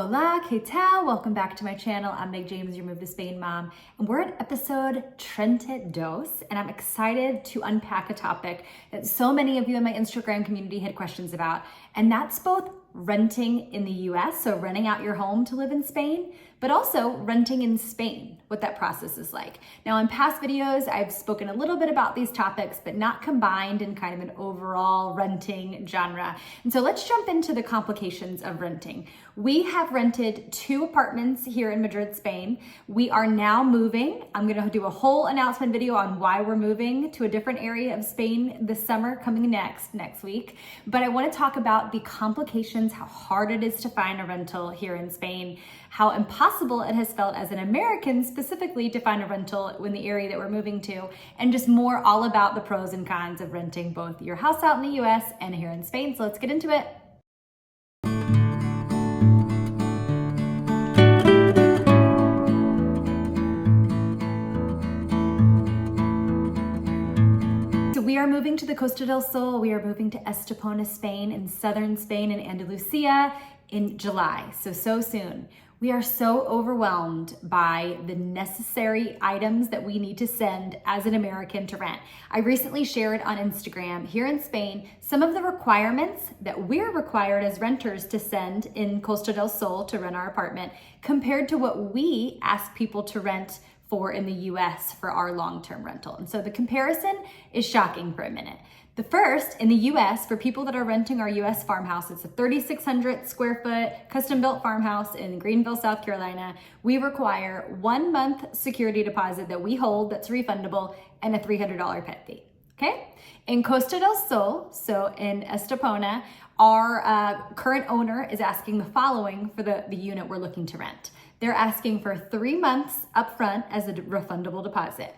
Hola, ¿qué tal? Welcome back to my channel. I'm Meg James, your Move to Spain mom, and we're at episode Treinta, and I'm excited to unpack a topic that so many of you in my Instagram community had questions about, and that's both renting in the US, so renting out your home to live in Spain, but also renting in Spain, what that process is like. Now, in past videos, I've spoken a little bit about these topics, but not combined in kind of an overall renting genre. And so let's jump into the complications of renting. We have rented 2 apartments here in Madrid, Spain. We are now moving. I'm gonna do a whole announcement video on why we're moving to a different area of Spain this summer, coming next week. But I wanna talk about the complications, how hard it is to find a rental here in Spain, how impossible it has felt as an American specifically to find a rental in the area that we're moving to, and just more all about the pros and cons of renting both your house out in the US and here in Spain. So let's get into it. We are moving to the Costa del Sol. We are moving to Estepona, Spain, in southern Spain and Andalusia in July, so soon. We are so overwhelmed by the necessary items that we need to send as an American to rent. I recently shared on Instagram here in Spain some of the requirements that we're required as renters to send in Costa del Sol to rent our apartment compared to what we ask people to rent for in the US for our long-term rental. And so the comparison is shocking for a minute. The first, in the US, for people that are renting our US farmhouse, it's a 3,600 square foot custom-built farmhouse in Greenville, South Carolina. We require 1 month security deposit that we hold that's refundable and a $300 pet fee, okay? In Costa del Sol, so in Estepona, our current owner is asking the following for the unit we're looking to rent. They're asking for 3 months upfront as a refundable deposit.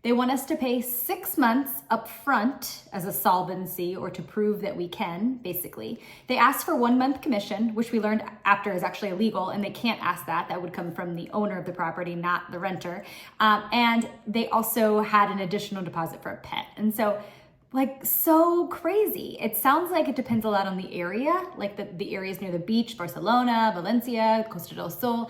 They want us to pay 6 months upfront as a solvency or to prove that we can, basically. They ask for 1 month commission, which we learned after is actually illegal, and they can't ask that. That would come from the owner of the property, not the renter. And they also had an additional deposit for a pet. And so, so crazy. It sounds like it depends a lot on the area, like the areas near the beach, Barcelona, Valencia, Costa del Sol,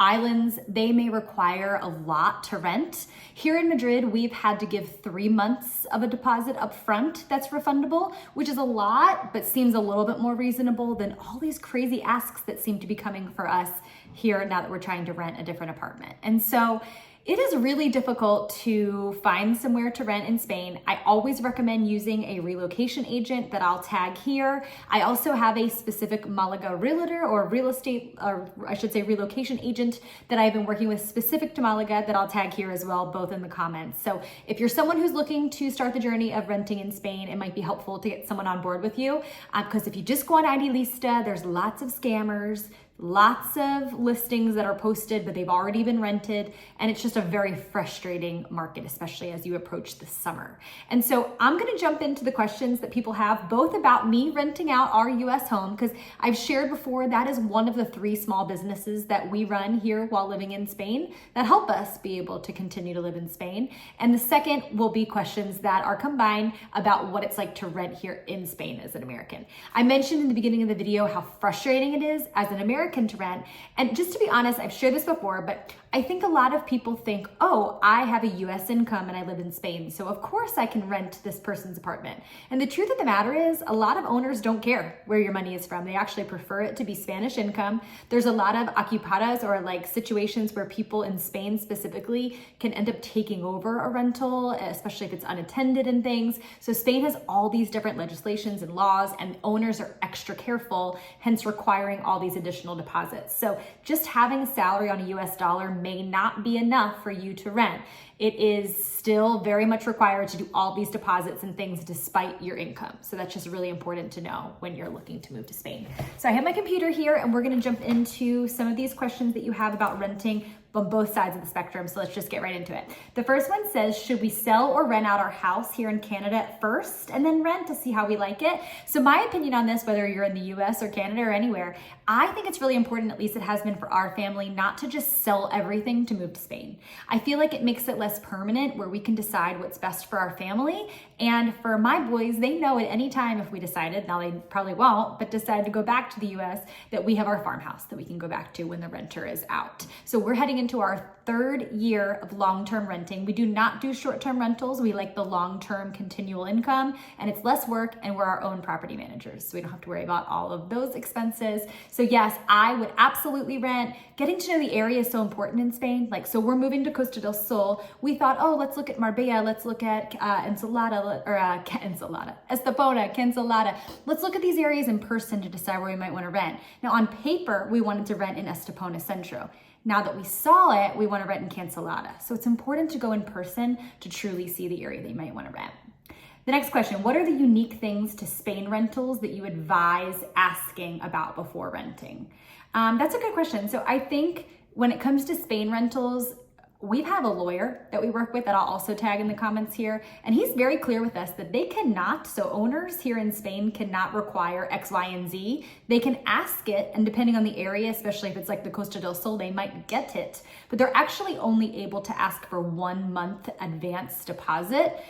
islands, they may require a lot to rent. Here in Madrid, we've had to give 3 months of a deposit up front that's refundable, which is a lot, but seems a little bit more reasonable than all these crazy asks that seem to be coming for us here now that we're trying to rent a different apartment. And so it is really difficult to find somewhere to rent in Spain. I always recommend using a relocation agent that I'll tag here. I also have a specific Malaga realtor or relocation agent that I've been working with specific to Malaga that I'll tag here as well, both in the comments. So if you're someone who's looking to start the journey of renting in Spain, it might be helpful to get someone on board with you because if you just go on Idealista, there's lots of scammers, lots of listings that are posted, but they've already been rented. And it's just a very frustrating market, especially as you approach the summer. And so I'm gonna jump into the questions that people have, both about me renting out our US home, because I've shared before that is one of the 3 small businesses that we run here while living in Spain that help us be able to continue to live in Spain. And the second will be questions that are combined about what it's like to rent here in Spain as an American. I mentioned in the beginning of the video how frustrating it is as an American to rent. And just to be honest, I've shared this before, but I think a lot of people think, oh, I have a US income and I live in Spain, so of course I can rent this person's apartment. And the truth of the matter is a lot of owners don't care where your money is from. They actually prefer it to be Spanish income. There's a lot of ocupadas or situations where people in Spain specifically can end up taking over a rental, especially if it's unattended and things. So Spain has all these different legislations and laws, and owners are extra careful, hence requiring all these additional deposits. So just having a salary on a US dollar may not be enough for you to rent. It is still very much required to do all these deposits and things despite your income. So that's just really important to know when you're looking to move to Spain. So I have my computer here and we're gonna jump into some of these questions that you have about renting, on both sides of the spectrum. So let's just get right into it. The first one says, should we sell or rent out our house here in Canada at first and then rent to see how we like it? So my opinion on this, whether you're in the US or Canada or anywhere, I think it's really important, at least it has been for our family, not to just sell everything to move to Spain. I feel like it makes it less permanent, where we can decide what's best for our family. And for my boys, they know at any time if we decided, now they probably won't, but decide to go back to the US, that we have our farmhouse that we can go back to when the renter is out. So we're heading into our third year of long-term renting. We do not do short-term rentals. We like the long-term continual income, and it's less work, and we're our own property managers, so we don't have to worry about all of those expenses. So yes, I would absolutely rent. Getting to know the area is so important in Spain. Like, so we're moving to Costa del Sol. We thought, oh, let's look at Marbella, let's look at Estepona, Cancelada. Let's look at these areas in person to decide where we might want to rent. Now, on paper, we wanted to rent in Estepona Centro. Now that we saw it, we want to rent in Cancelada. So it's important to go in person to truly see the area that you might want to rent. The next question, what are the unique things to Spain rentals that you advise asking about before renting? That's a good question. So I think when it comes to Spain rentals, we have a lawyer that we work with that I'll also tag in the comments here. And he's very clear with us that they cannot, so owners here in Spain cannot require X, Y, and Z. They can ask it, and depending on the area, especially if it's like the Costa del Sol, they might get it. But they're actually only able to ask for 1 month advance deposit,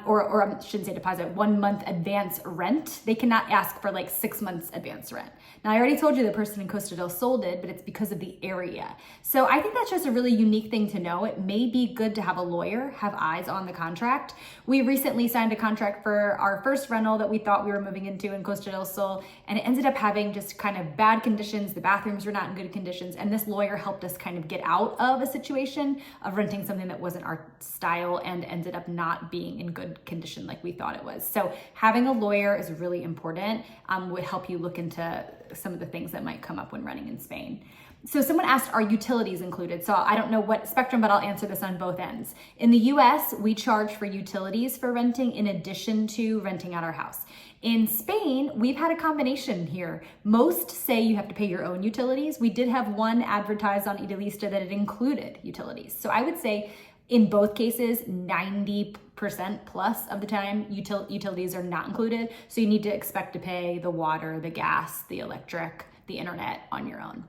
or I shouldn't say deposit, 1 month advance rent. They cannot ask for like 6 months advance rent. Now, I already told you the person in Costa del Sol did, but it's because of the area. So I think that's just a really unique thing to know. It may be good to have a lawyer, have eyes on the contract. We recently signed a contract for our first rental that we thought we were moving into in Costa del Sol, and it ended up having just kind of bad conditions. The bathrooms were not in good conditions, and this lawyer helped us kind of get out of a situation of renting something that wasn't our style and ended up not being in good condition like we thought it was. So having a lawyer is really important, would help you look into some of the things that might come up when renting in Spain. So someone asked, are utilities included? So I don't know what spectrum, but I'll answer this on both ends. In the US, we charge for utilities for renting in addition to renting out our house. In Spain, we've had a combination here. Most say you have to pay your own utilities. We did have one advertised on Idealista that it included utilities. So I would say in both cases, 90% plus of the time, utilities are not included. So you need to expect to pay the water, the gas, the electric, the internet on your own.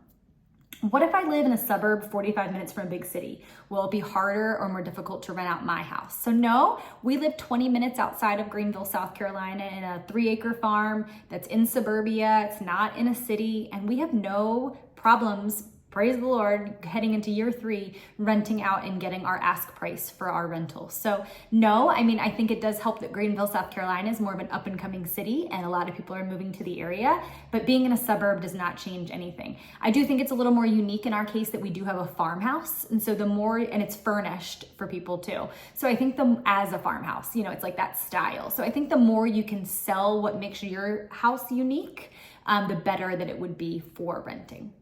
What if I live in a suburb 45 minutes from a big city? Will it be harder or more difficult to rent out my house? So no, we live 20 minutes outside of Greenville, South Carolina, in a 3-acre farm that's in suburbia. It's not in a city, and we have no problems, praise the Lord, heading into year 3, renting out and getting our ask price for our rentals. So no, I mean, I think it does help that Greenville, South Carolina is more of an up and coming city and a lot of people are moving to the area, but being in a suburb does not change anything. I do think it's a little more unique in our case that we do have a farmhouse. And so the more, and it's furnished for people too. So I think as a farmhouse, you know, it's like that style. So I think the more you can sell what makes your house unique, the better that it would be for renting.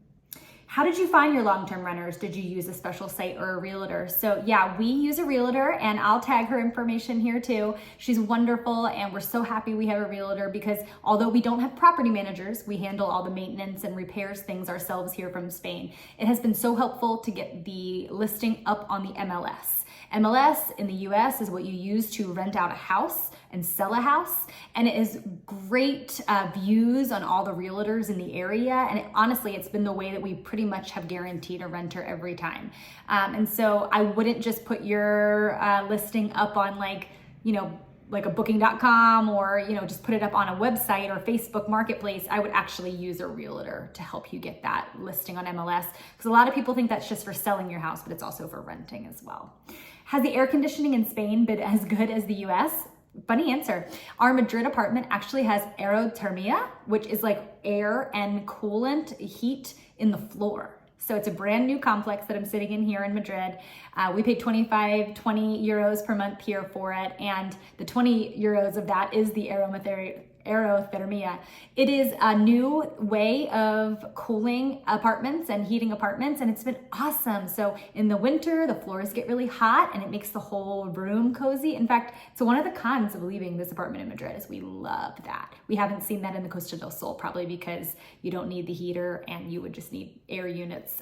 How did you find your long-term renters? Did you use a special site or a realtor? So yeah, we use a realtor, and I'll tag her information here too. She's wonderful, and we're so happy we have a realtor because although we don't have property managers, we handle all the maintenance and repairs things ourselves here from Spain. It has been so helpful to get the listing up on the MLS. MLS in the US is what you use to rent out a house and sell a house, and it is great views on all the realtors in the area, and honestly it's been the way that we pretty much have guaranteed a renter every time. And so I wouldn't just put your listing up on like a booking.com or just put it up on a website or Facebook Marketplace. I would actually use a realtor to help you get that listing on MLS, because a lot of people think that's just for selling your house, but it's also for renting as well. Has the air conditioning in Spain been as good as the US? Funny answer. Our Madrid apartment actually has aerothermia, which is like air and coolant heat in the floor. So it's a brand new complex that I'm sitting in here in Madrid. We paid 20 euros per month here for it. And the 20 euros of that is the aerothermia. It is a new way of cooling apartments and heating apartments, and it's been awesome. So in the winter, the floors get really hot and it makes the whole room cozy. In fact, so one of the cons of leaving this apartment in Madrid is we love that. We haven't seen that in the Costa del Sol, probably because you don't need the heater and you would just need air units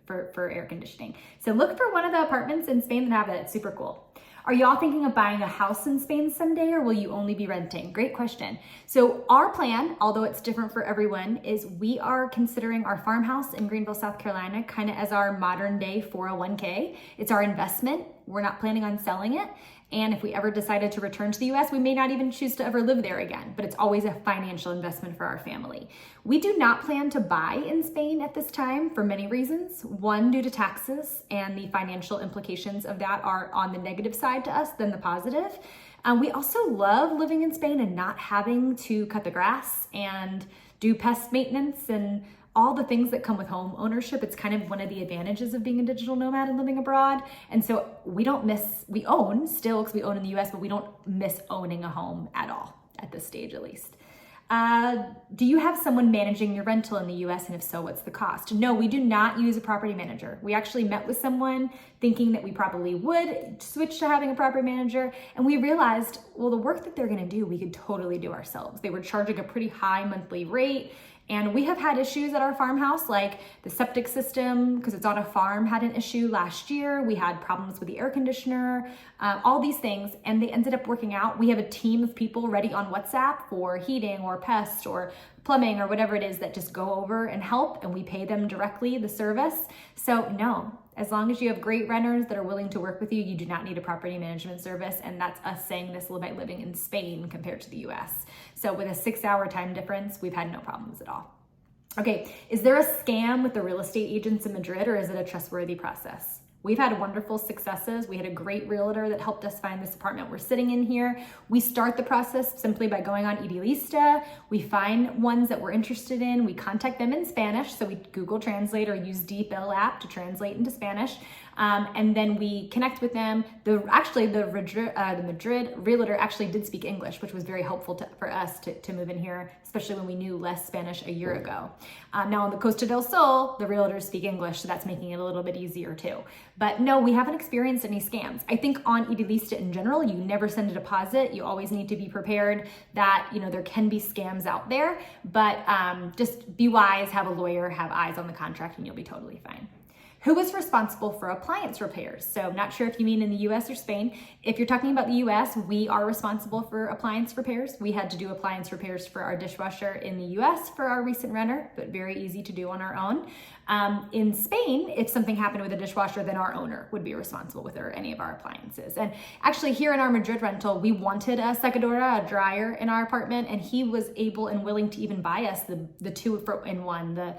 for air conditioning. So look for one of the apartments in Spain that have it. It's super cool. Are y'all thinking of buying a house in Spain someday, or will you only be renting? Great question. So our plan, although it's different for everyone, is we are considering our farmhouse in Greenville, South Carolina, kind of as our modern day 401k. It's our investment. We're not planning on selling it. And if we ever decided to return to the US, we may not even choose to ever live there again, but it's always a financial investment for our family. We do not plan to buy in Spain at this time for many reasons. One, due to taxes, and the financial implications of that are on the negative side to us than the positive. We also love living in Spain and not having to cut the grass and do pest maintenance and all the things that come with home ownership. It's kind of one of the advantages of being a digital nomad and living abroad. And so we own still, because we own in the US, but we don't miss owning a home at all, at this stage at least. Do you have someone managing your rental in the US? And if so, what's the cost? No, we do not use a property manager. We actually met with someone thinking that we probably would switch to having a property manager. And we realized, well, the work that they're gonna do, we could totally do ourselves. They were charging a pretty high monthly rate. And we have had issues at our farmhouse, like the septic system, because it's on a farm, had an issue last year. We had problems with the air conditioner, all these things, and they ended up working out. We have a team of people ready on WhatsApp for heating or pest or plumbing or whatever it is that just go over and help, and we pay them directly the service. So no, as long as you have great renters that are willing to work with you, you do not need a property management service. And that's us saying this by living in Spain compared to the US. So with a 6-hour time difference, we've had no problems at all. Okay, is there a scam with the real estate agents in Madrid, or is it a trustworthy process? We've had wonderful successes. We had a great realtor that helped us find this apartment we're sitting in here. We start the process simply by going on Idealista. We find ones that we're interested in. We contact them in Spanish. So we Google Translate or use DeepL app to translate into Spanish. And then we connect with them. The Madrid realtor actually did speak English, which was very helpful for us to move in here, especially when we knew less Spanish a year ago. Now on the Costa del Sol, the realtors speak English, so that's making it a little bit easier too. But no, we haven't experienced any scams. I think on Idealista in general, you never send a deposit. You always need to be prepared that, there can be scams out there, but just be wise, have a lawyer, have eyes on the contract, and you'll be totally fine. Who is responsible for appliance repairs? So I'm not sure if you mean in the US or Spain. If you're talking about the US, we are responsible for appliance repairs. We had to do appliance repairs for our dishwasher in the US for our recent renter, but very easy to do on our own. In Spain, if something happened with a dishwasher, then our owner would be responsible with any of our appliances. And actually here in our Madrid rental, we wanted a secadora, a dryer in our apartment, and he was able and willing to even buy us the 2-in-1, the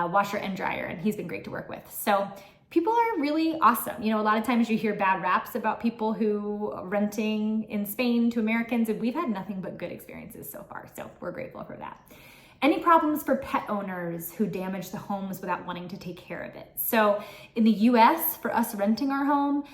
washer and dryer, and he's been great to work with. So people are really awesome. A lot of times you hear bad raps about people who are renting in Spain to Americans, and we've had nothing but good experiences so far. So we're grateful for that. Any problems for pet owners who damage the homes without wanting to take care of it? So in the US, for us renting our home,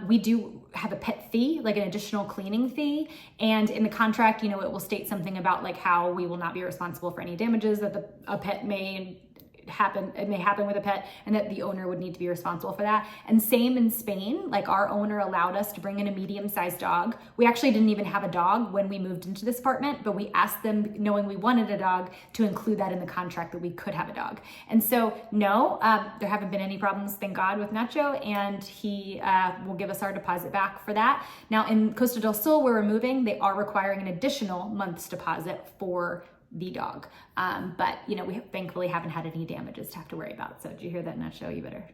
we do have a pet fee, like an additional cleaning fee. And in the contract, it will state something about like how we will not be responsible for any damages that a pet may happen with a pet, and that the owner would need to be responsible for that. And same in Spain, like our owner allowed us to bring in a medium-sized dog. We actually didn't even have a dog when we moved into this apartment, but we asked them, knowing we wanted a dog, to include that in the contract that we could have a dog. And so no, there haven't been any problems, thank God, with Nacho, and he will give us our deposit back for that. Now in Costa del Sol, where we're moving, they are requiring an additional month's deposit for the dog. But we thankfully haven't had any damages to have to worry about. So did you hear that, Nacho? You better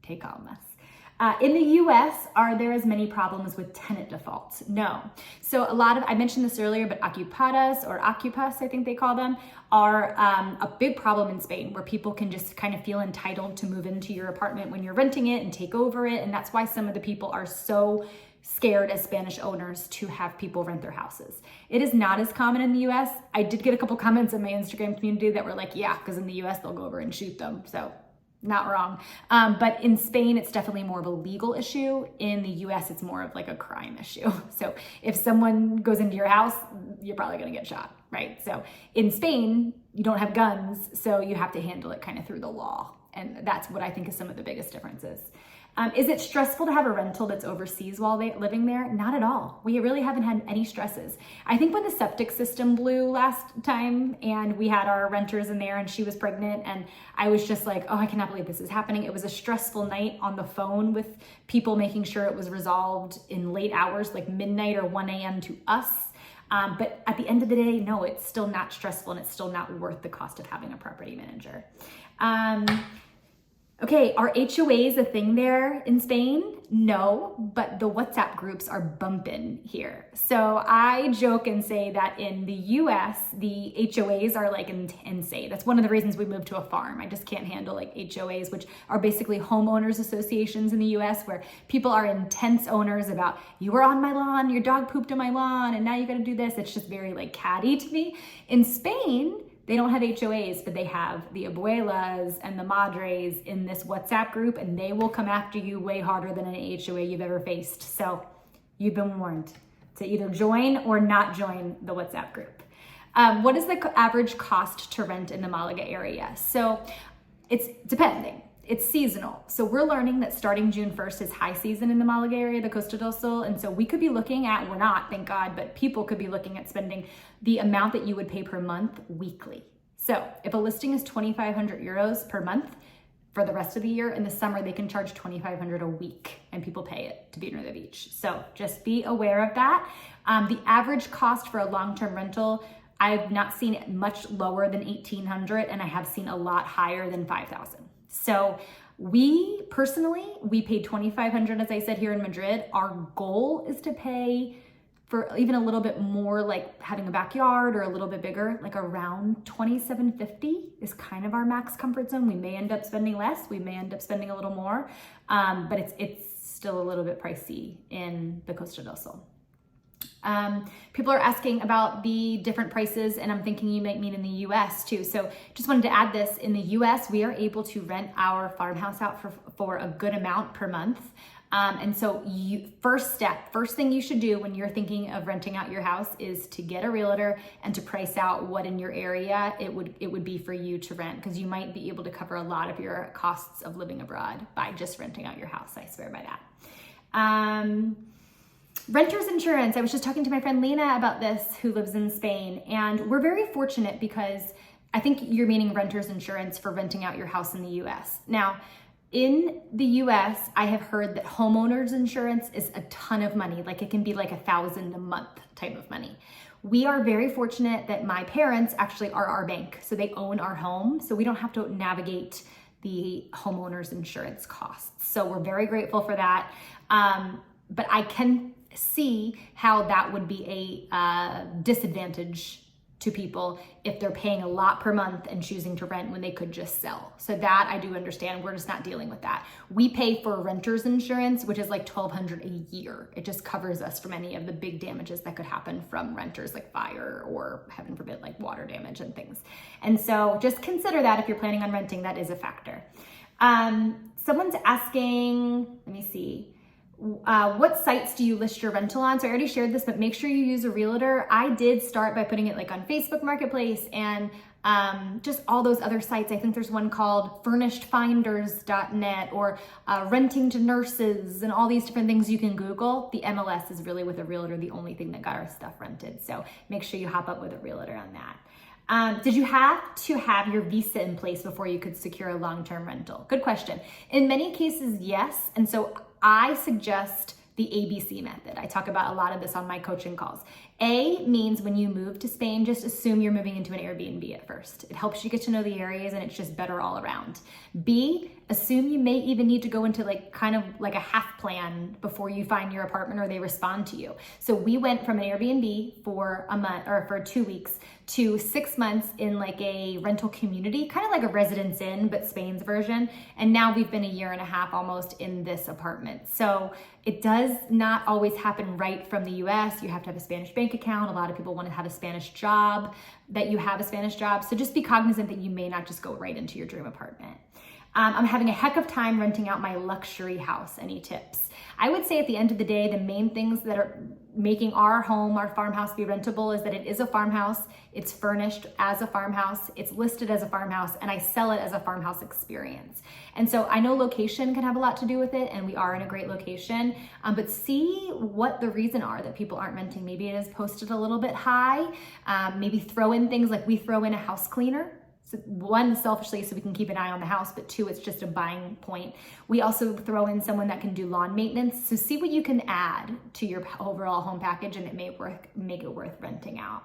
take calm us. In the US, are there as many problems with tenant defaults? No. So I mentioned this earlier, but Okupas or Okupas, I think they call them, are a big problem in Spain, where people can just kind of feel entitled to move into your apartment when you're renting it and take over it. And that's why some of the people are so scared as Spanish owners to have people rent their houses. It is not as common in the US. I did get a couple comments in my Instagram community that were like, yeah, because in the US they'll go over and shoot them. So not wrong. But in Spain, it's definitely more of a legal issue. In the US, it's more of like a crime issue. So if someone goes into your house, you're probably gonna get shot, right? So in Spain, you don't have guns, so you have to handle it kind of through the law. And that's what I think is some of the biggest differences. Is it stressful to have a rental that's overseas while living there? Not at all. We really haven't had any stresses. I think when the septic system blew last time and we had our renters in there and she was pregnant and I was just like, oh, I cannot believe this is happening. It was a stressful night on the phone with people making sure it was resolved in late hours, like midnight or 1 a.m. to us. But at the end of the day, no, it's still not stressful and it's still not worth the cost of having a property manager. Okay, are HOAs a thing there in Spain? No, but the WhatsApp groups are bumping here. So I joke and say that in the US, the HOAs are like insane. That's one of the reasons we moved to a farm. I just can't handle like HOAs, which are basically homeowners associations in the US where people are intense owners about, you were on my lawn, your dog pooped on my lawn, and now you gotta do this. It's just very like catty to me. In Spain, they don't have HOAs, but they have the abuelas and the madres in this WhatsApp group, and they will come after you way harder than an HOA you've ever faced. So you've been warned to either join or not join the WhatsApp group. What is the average cost to rent in the Malaga area? So it's depending. It's seasonal. So we're learning that starting June 1st is high season in the Malaga area, the Costa del Sol. And so we could be looking at, we're not, thank God, but people could be looking at spending the amount that you would pay per month weekly. So if a listing is 2,500 euros per month for the rest of the year, in the summer, they can charge 2,500 a week and people pay it to be near the beach. So just be aware of that. The average cost for a long-term rental, I've not seen it much lower than 1,800 and I have seen a lot higher than 5,000. So we paid 2,500, as I said, here in Madrid. Our goal is to pay for even a little bit more, like having a backyard or a little bit bigger, like around 2,750 is kind of our max comfort zone. We may end up spending less, we may end up spending a little more, but it's still a little bit pricey in the Costa del Sol. People are asking about the different prices, and I'm thinking you might mean in the US too. So just wanted to add this. In the US, we are able to rent our farmhouse out for a good amount per month. And so first thing you should do when you're thinking of renting out your house is to get a realtor and to price out what in your area it would be for you to rent, because you might be able to cover a lot of your costs of living abroad by just renting out your house. I swear by that. Renter's insurance. I was just talking to my friend Lena about this, who lives in Spain, and we're very fortunate because I think you're meaning renter's insurance for renting out your house in the US. Now, in the US, I have heard that homeowner's insurance is a ton of money. Like it can be like $1,000 a month type of money. We are very fortunate that my parents actually are our bank. So they own our home. So we don't have to navigate the homeowner's insurance costs. So we're very grateful for that. But I can see how that would be a disadvantage to people if they're paying a lot per month and choosing to rent when they could just sell. So that I do understand. We're just not dealing with that. We pay for renter's insurance, which is like $1,200 a year. It just covers us from any of the big damages that could happen from renters, like fire or, heaven forbid, like water damage and things. And so just consider that if you're planning on renting, that is a factor. Someone's asking, let me see. What sites do you list your rental on? So I already shared this, but make sure you use a realtor. I did start by putting it like on Facebook Marketplace and just all those other sites. I think there's one called furnishedfinders.net or renting to nurses and all these different things you can Google. The MLS is really with a realtor the only thing that got our stuff rented. So make sure you hop up with a realtor on that. Did you have to have your visa in place before you could secure a long-term rental? Good question. In many cases, yes. And so I suggest the ABC method. I talk about a lot of this on my coaching calls. A means when you move to Spain, just assume you're moving into an Airbnb at first. It helps you get to know the areas and it's just better all around. B, assume you may even need to go into like kind of like a half plan before you find your apartment or they respond to you. So we went from an Airbnb for a month or for 2 weeks to 6 months in like a rental community, kind of like a residence inn, but Spain's version. And now we've been 1.5 years almost in this apartment. So it does not always happen right from the US. You have to have a Spanish bank account. A lot of people want to have a Spanish job, that you have a Spanish job. So just be cognizant that you may not just go right into your dream apartment. I'm having a heck of time renting out my luxury house. Any tips? I would say at the end of the day, the main things that are making our home, our farmhouse be rentable is that it is a farmhouse, it's furnished as a farmhouse, it's listed as a farmhouse, and I sell it as a farmhouse experience. And so I know location can have a lot to do with it, and we are in a great location, but see what the reason are that people aren't renting. Maybe it is posted a little bit high, maybe throw in things like we throw in a house cleaner. So one, selfishly, so we can keep an eye on the house, but two, it's just a buying point. We also throw in someone that can do lawn maintenance. So see what you can add to your overall home package, and it may make it worth renting out.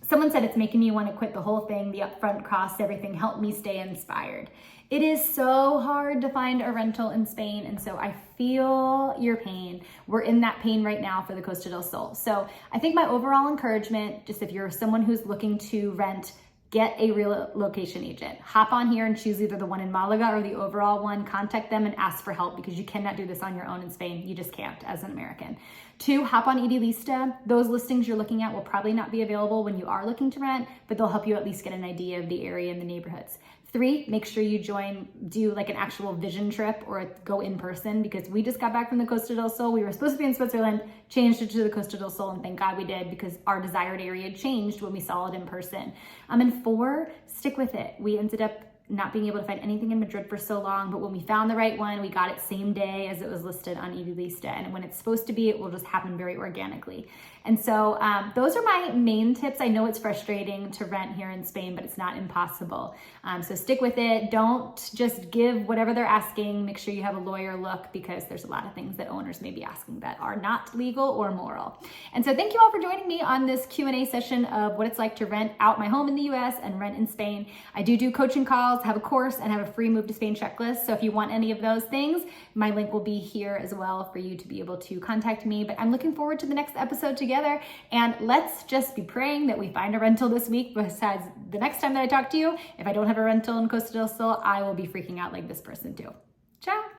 Someone said it's making me want to quit the whole thing, the upfront costs, everything. Help me stay inspired. It is so hard to find a rental in Spain, and so I feel your pain. We're in that pain right now for the Costa del Sol. So I think my overall encouragement, just if you're someone who's looking to rent, get a real location agent. Hop on here and choose either the one in Malaga or the overall one. Contact them and ask for help, because you cannot do this on your own in Spain. You just can't as an American. 2, hop on Idealista. Those listings you're looking at will probably not be available when you are looking to rent, but they'll help you at least get an idea of the area and the neighborhoods. 3, make sure you do like an actual vision trip or go in person, because we just got back from the Costa del Sol. We were supposed to be in Switzerland, changed it to the Costa del Sol, and thank God we did, because our desired area changed when we saw it in person. And 4, stick with it. We ended up not being able to find anything in Madrid for so long, but when we found the right one, we got it same day as it was listed on Idealista. And when it's supposed to be, it will just happen very organically. And so those are my main tips. I know it's frustrating to rent here in Spain, but it's not impossible. So stick with it. Don't just give whatever they're asking. Make sure you have a lawyer look, because there's a lot of things that owners may be asking that are not legal or moral. And so thank you all for joining me on this Q&A session of what it's like to rent out my home in the US and rent in Spain. I do coaching calls, have a course, and have a free Move to Spain checklist. So if you want any of those things, my link will be here as well for you to be able to contact me. But I'm looking forward to the next episode together. And let's just be praying that we find a rental this week. Besides, the next time that I talk to you, if I don't have a rental in Costa del Sol, I will be freaking out like this person too. Ciao.